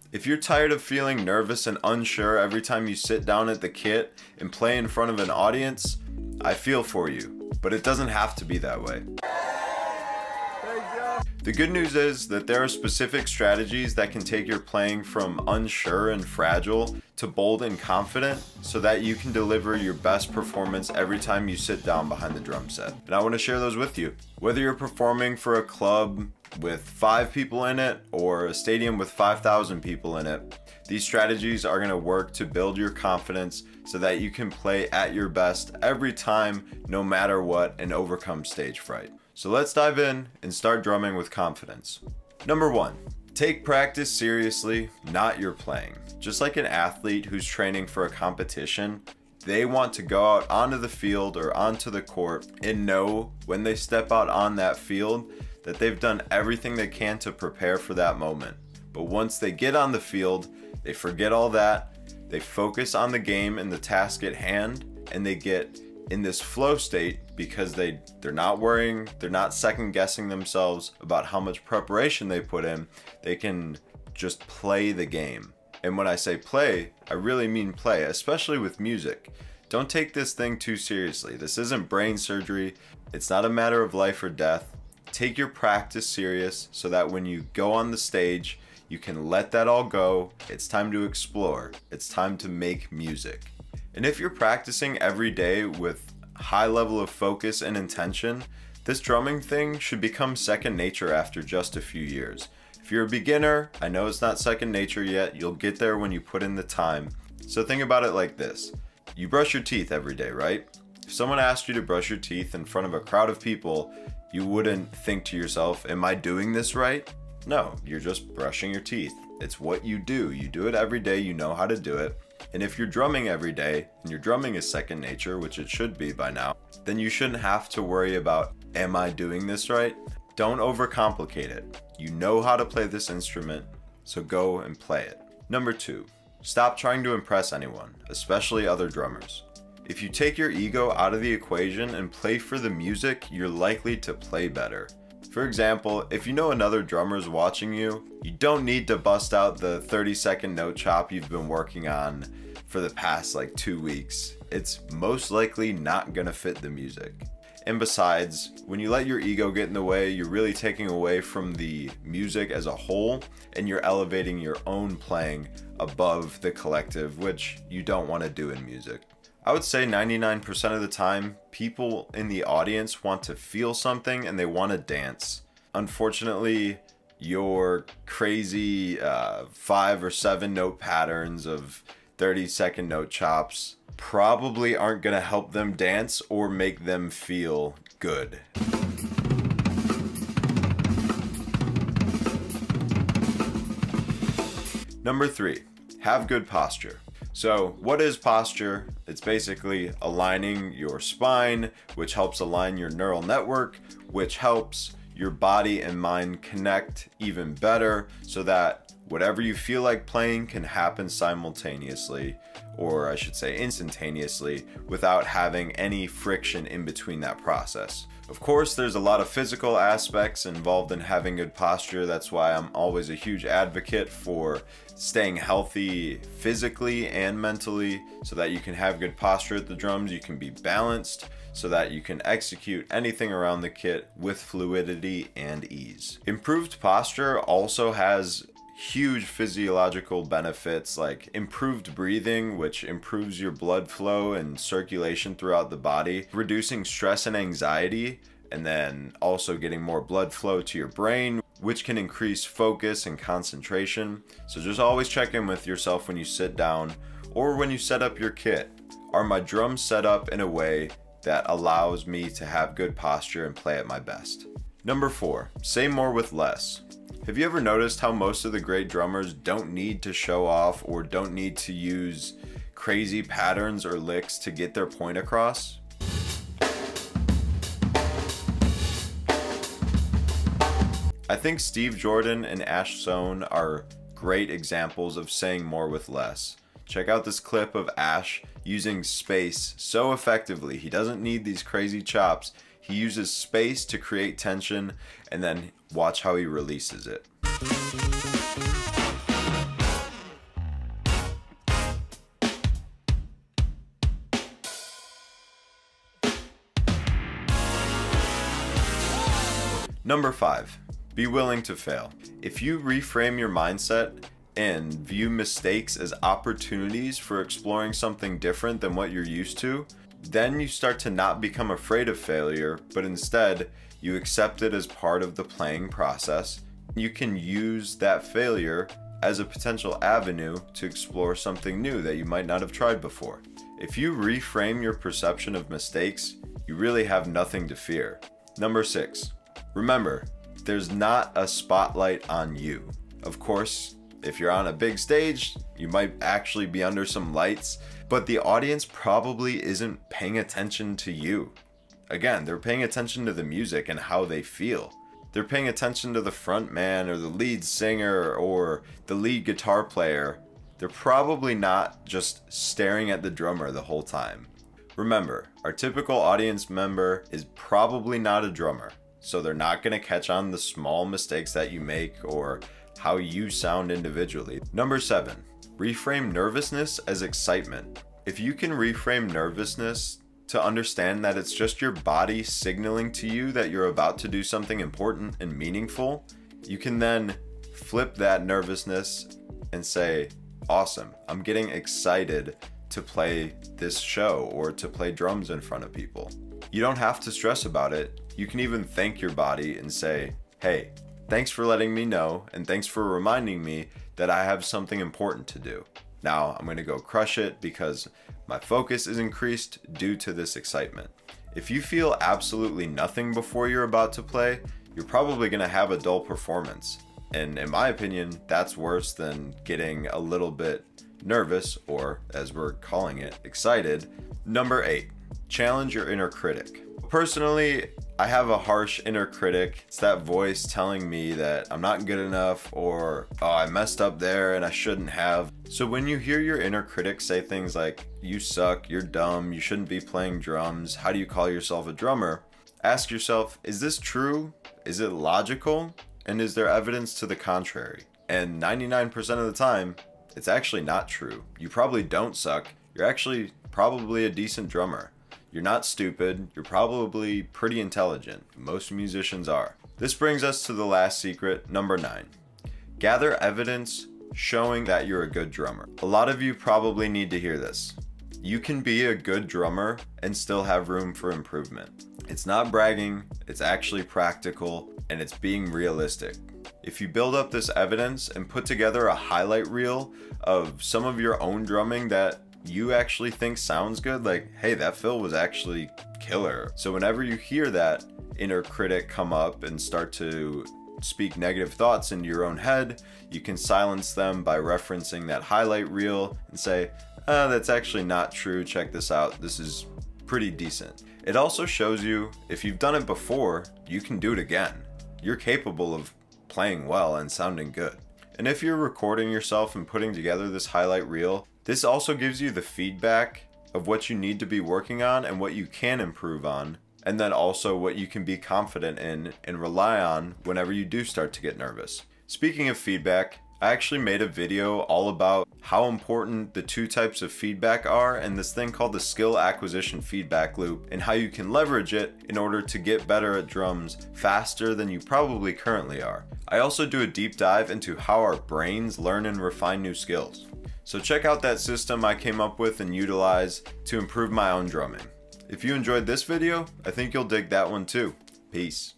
If you're tired of feeling nervous and unsure every time you sit down at the kit and play in front of an audience, I feel for you, but it doesn't have to be that way. The good news is that there are specific strategies that can take your playing from unsure and fragile to bold and confident so that you can deliver your best performance every time you sit down behind the drum set. And I want to share those with you. Whether you're performing for a club with 5 people in it or a stadium with 5,000 people in it, these strategies are going to work to build your confidence so that you can play at your best every time, no matter what, and overcome stage fright. So let's dive in and start drumming with confidence. Number 1, take practice seriously, not your playing. Just like an athlete who's training for a competition, they want to go out onto the field or onto the court and know when they step out on that field that they've done everything they can to prepare for that moment. But once they get on the field, they forget all that, they focus on the game and the task at hand, and they get in this flow state because they're not worrying, they're not second guessing themselves about how much preparation they put in. They can just play the game. And when I say play, I really mean play, especially with music. Don't take this thing too seriously. This isn't brain surgery. It's not a matter of life or death. Take your practice serious so that when you go on the stage, you can let that all go. It's time to explore. It's time to make music. And if you're practicing every day with high level of focus and intention, this drumming thing should become second nature after just a few years. If you're a beginner, I know it's not second nature yet. You'll get there when you put in the time. So think about it like this. You brush your teeth every day, right? If someone asked you to brush your teeth in front of a crowd of people, you wouldn't think to yourself, am I doing this right? No, you're just brushing your teeth. It's what you do. You do it every day. You know how to do it. And if you're drumming every day, and your drumming is second nature, which it should be by now, then you shouldn't have to worry about, am I doing this right? Don't overcomplicate it. You know how to play this instrument, so go and play it. Number 2, stop trying to impress anyone, especially other drummers. If you take your ego out of the equation and play for the music, you're likely to play better. For example, if you know another drummer's watching you, you don't need to bust out the 30-second note chop you've been working on for the past like 2 weeks. It's most likely not gonna fit the music. And besides, when you let your ego get in the way, you're really taking away from the music as a whole, and you're elevating your own playing above the collective, which you don't want to do in music. I would say 99% of the time, people in the audience want to feel something and they want to dance. Unfortunately, your crazy 5 or 7 note patterns of 30-second note chops probably aren't going to help them dance or make them feel good. Number 3, have good posture. So what is posture? It's basically aligning your spine, which helps align your neural network, which helps your body and mind connect even better so that whatever you feel like playing can happen simultaneously, or I should say instantaneously, without having any friction in between that process. Of course, there's a lot of physical aspects involved in having good posture. That's why I'm always a huge advocate for staying healthy physically and mentally so that you can have good posture at the drums, you can be balanced so that you can execute anything around the kit with fluidity and ease. Improved posture also has huge physiological benefits like improved breathing, which improves your blood flow and circulation throughout the body, reducing stress and anxiety, and then also getting more blood flow to your brain, which can increase focus and concentration. So just always check in with yourself when you sit down or when you set up your kit. Are my drums set up in a way that allows me to have good posture and play at my best? Number 4, say more with less. Have you ever noticed how most of the great drummers don't need to show off or don't need to use crazy patterns or licks to get their point across? I think Steve Jordan and Ash Sohn are great examples of saying more with less. Check out this clip of Ash using space so effectively. He doesn't need these crazy chops. He uses space to create tension, and then watch how he releases it. Number 5, be willing to fail. If you reframe your mindset and view mistakes as opportunities for exploring something different than what you're used to, then you start to not become afraid of failure, but instead you accept it as part of the playing process. You can use that failure as a potential avenue to explore something new that you might not have tried before. If you reframe your perception of mistakes, you really have nothing to fear. Number 6, remember, there's not a spotlight on you. Of course, if you're on a big stage, you might actually be under some lights, but the audience probably isn't paying attention to you. Again, they're paying attention to the music and how they feel. They're paying attention to the front man or the lead singer or the lead guitar player. They're probably not just staring at the drummer the whole time. Remember, our typical audience member is probably not a drummer, so they're not going to catch on the small mistakes that you make or how you sound individually. Number 7, reframe nervousness as excitement. If you can reframe nervousness to understand that it's just your body signaling to you that you're about to do something important and meaningful, you can then flip that nervousness and say, awesome, I'm getting excited to play this show or to play drums in front of people. You don't have to stress about it. You can even thank your body and say, hey, thanks for letting me know and thanks for reminding me that I have something important to do. Now I'm going to go crush it because my focus is increased due to this excitement. If you feel absolutely nothing before you're about to play, you're probably going to have a dull performance. And in my opinion, that's worse than getting a little bit nervous, or as we're calling it, excited. Number 8, challenge your inner critic. Personally, I have a harsh inner critic. It's that voice telling me that I'm not good enough, or oh, I messed up there and I shouldn't have. So when you hear your inner critic say things like, you suck, you're dumb, you shouldn't be playing drums, how do you call yourself a drummer? Ask yourself, is this true? Is it logical? And is there evidence to the contrary? And 99% of the time, it's actually not true. You probably don't suck. You're actually probably a decent drummer. You're not stupid. You're probably pretty intelligent. Most musicians are. This brings us to the last secret, number 9. Gather evidence showing that you're a good drummer. A lot of you probably need to hear this. You can be a good drummer and still have room for improvement. It's not bragging, it's actually practical, and it's being realistic. If you build up this evidence and put together a highlight reel of some of your own drumming that you actually think sounds good, like, hey, that fill was actually killer. So whenever you hear that inner critic come up and start to speak negative thoughts into your own head, you can silence them by referencing that highlight reel and say, that's actually not true, check this out, this is pretty decent. It also shows you, if you've done it before, you can do it again. You're capable of playing well and sounding good. And if you're recording yourself and putting together this highlight reel, this also gives you the feedback of what you need to be working on and what you can improve on, and then also what you can be confident in and rely on whenever you do start to get nervous. Speaking of feedback, I actually made a video all about how important the 2 types of feedback are and this thing called the skill acquisition feedback loop, and how you can leverage it in order to get better at drums faster than you probably currently are. I also do a deep dive into how our brains learn and refine new skills. So check out that system I came up with and utilize to improve my own drumming. If you enjoyed this video, I think you'll dig that one too. Peace.